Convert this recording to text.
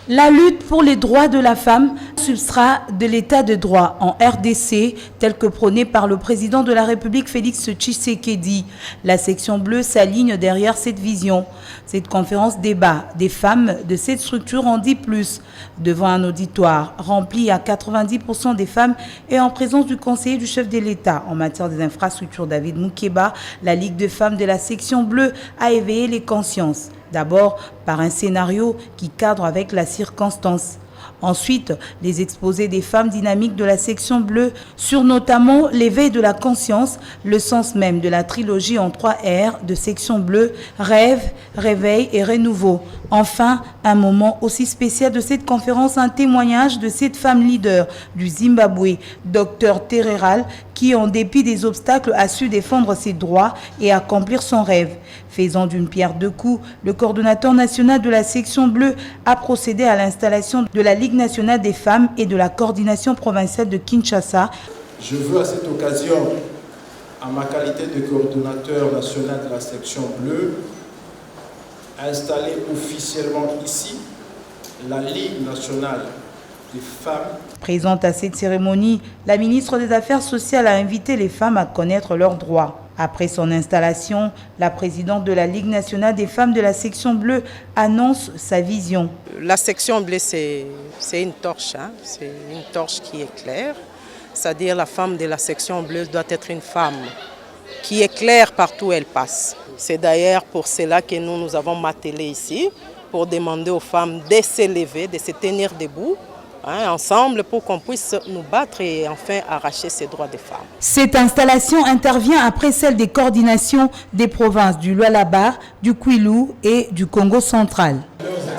La lutte pour les droits de la femme, substrat de l'état de droit en RDC, tel que prôné par le président de la République Félix Tshisekedi. La section bleue s'aligne derrière cette vision. Cette conférence débat des femmes de cette structure en dit plus. Devant un auditoire rempli à 90% des femmes et en présence du conseiller du chef de l'État en matière des infrastructures David Moukeba, la Ligue de femmes de la section bleue a éveillé les consciences. D'abord par un scénario qui cadre avec la circonstance. Ensuite, les exposés des femmes dynamiques de la section bleue sur notamment l'éveil de la conscience, le sens même de la trilogie en 3 R de section bleue, rêve, réveil et renouveau. Enfin, un moment aussi spécial de cette conférence, un témoignage de cette femme leader du Zimbabwe, Dr Tereral, qui en dépit des obstacles a su défendre ses droits et accomplir son rêve. Faisant d'une pierre deux coups, le coordonnateur national de la section bleue a procédé à l'installation de la Ligue nationale des femmes et de la coordination provinciale de Kinshasa. Je veux à cette occasion, en ma qualité de coordonnateur national de la section bleue, installer officiellement ici la Ligue nationale des femmes. Présente à cette cérémonie, la ministre des Affaires sociales a invité les femmes à connaître leurs droits. Après son installation, la présidente de la Ligue nationale des femmes de la section bleue annonce sa vision. La section bleue, c'est une torche, hein? C'est une torche qui éclaire. C'est-à-dire la femme de la section bleue doit être une femme qui éclaire partout où elle passe. C'est d'ailleurs pour cela que nous avons m'attelé ici, pour demander aux femmes de s'élever, de se tenir debout, ensemble pour qu'on puisse nous battre et enfin arracher ces droits des femmes. Cette installation intervient après celle des coordinations des provinces du Lualaba, du Kwilu et du Congo central. Leurs